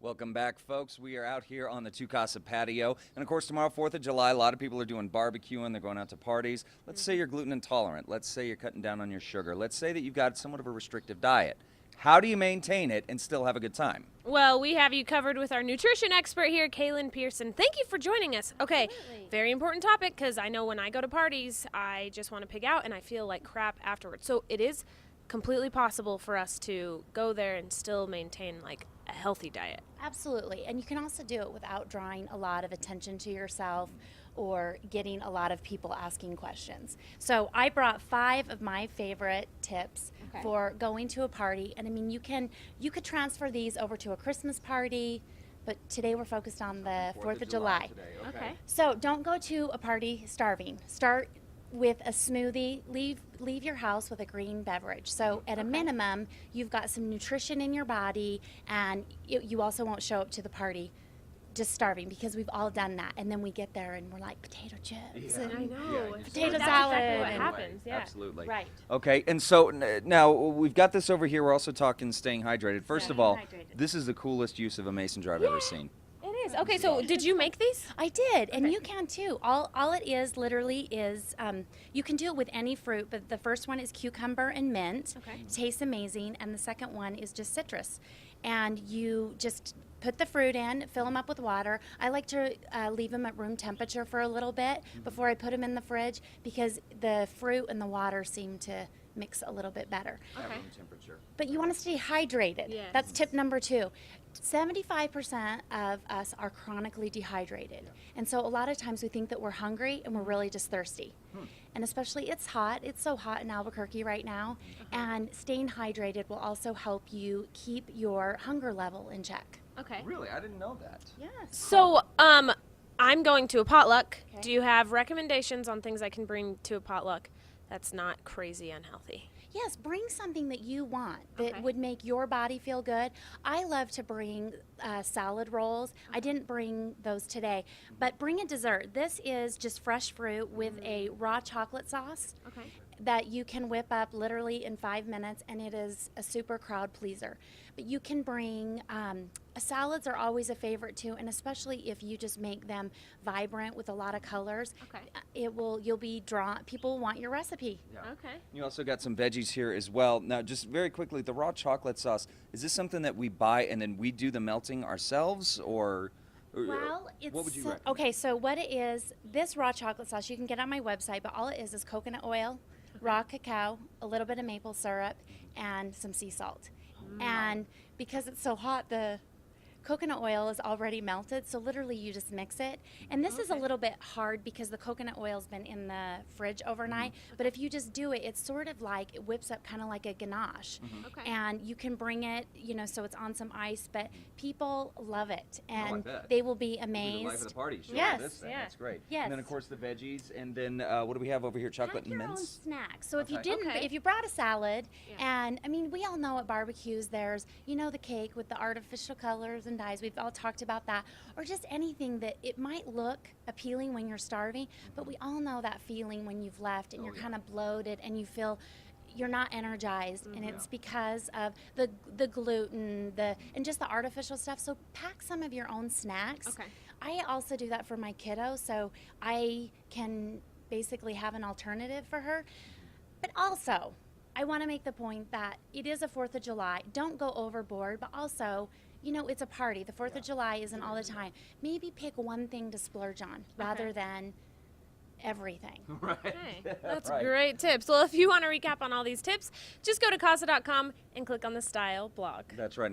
Welcome back, folks. We are out here on the Two Casa patio. And, of course, tomorrow, 4th of July, a lot of people are doing barbecuing. They're going out to parties. Let's say you're gluten intolerant. Let's say you're cutting down on your sugar. Let's say that you've got somewhat of a restrictive diet. How do you maintain it and still have a good time? Well, we have you covered with our nutrition expert here, Kaylin Pearson. Thank you for joining us. Okay, Absolutely. very important topic because I know when I go to parties, I just want to pig out and I feel like crap afterwards. So it is completely possible for us to go there and still maintain like a healthy diet. Absolutely. And you can also do it without drawing a lot of attention to yourself or getting a lot of people asking questions. So I brought 5 of my favorite tips Okay. for going to a party. And I mean, you could transfer these over to a Christmas party, but today we're focused on the 4th of July. Today. Okay. So don't go to a party starving. Start with a smoothie. Leave your house with a green beverage. So at a minimum, you've got some nutrition in your body, and you also won't show up to the party just starving, because we've all done that. And then we get there and we're like potato chips. Yeah. and- I know. you Potato That's salad exactly what and- happens. Yeah. Absolutely. Right. Okay, and so now we've got this over here. We're also talking staying hydrated. First of all, Hydrated. this is the coolest use of a mason jar I've ever seen. It is. Okay, so did you make these? I did, and Okay. you can too. All it is literally is you can do it with any fruit, but the first one is cucumber and mint. Okay. It tastes amazing, and the second one is just citrus. And you just put the fruit in, fill them up with water. I like to leave them at room temperature for a little bit before I put them in the fridge, because the fruit and the water seem to mix a little bit better. At Okay. room temperature. But you want to stay hydrated. Yes. That's tip number 2. 75% of us are chronically dehydrated. And so a lot of times we think that we're hungry and we're really just thirsty. And especially it's hot. It's so hot in Albuquerque right now. And staying hydrated will also help you keep your hunger level in check. Okay. Really? I didn't know that. Yes. So, I'm going to a potluck. Okay. Do you have recommendations on things I can bring to a potluck that's not crazy unhealthy? Yes, bring something that you want that Okay. would make your body feel good. I love to bring salad rolls. I didn't bring those today, but bring a dessert. This is just fresh fruit with a raw chocolate sauce Okay. that you can whip up literally in 5 minutes, and it is a super crowd pleaser. But you can bring salads are always a favorite too, and especially if you just make them vibrant with a lot of colors. Okay. You'll be drawn. People will want your recipe. Yeah. Okay. You also got some veggies here as well. Now, just very quickly, the raw chocolate sauce, is this something that we buy and then we do the melting ourselves, or Well, it's what would you so- recommend? okay. So what it is, this raw chocolate sauce you can get on my website, but all it is coconut oil, raw cacao, a little bit of maple syrup, and some sea salt. And because it's so hot, the coconut oil is already melted, so literally you just mix it. And this is a Okay. little bit hard because the coconut oil's been in the fridge overnight. But if you just do it, it's sort of like it whips up kind of like a ganache. Okay. And you can bring it, so it's on some ice, but people love it, and bet. they will be It'll be the life of amazed. the party. Sure, Yes. this thing. Yeah. That's great. Yes. And then, of course, the veggies. And then what do we have over here? Chocolate Pack and your own mince? snacks. So if you Okay. didn't, Okay. if you brought a salad, Yeah. and I mean, we all know at barbecues there's, the cake with the artificial colors and dyes. We've all talked about that, or just anything that it might look appealing when you're starving, but we all know that feeling when you've left and Oh, you're yeah. kind of bloated and you feel you're not energized, and it's because of the gluten, and just the artificial stuff. So pack some of your own snacks. Okay. I also do that for my kiddo, so I can basically have an alternative for her. But also, I want to make the point that it is a 4th of July. Don't go overboard, but also, it's a party. The 4th of July isn't all the time. Maybe pick one thing to splurge on rather than everything. Right. Okay. That's Right. great tips. Well, if you want to recap on all these tips, just go to casa.com and click on the style blog. That's right.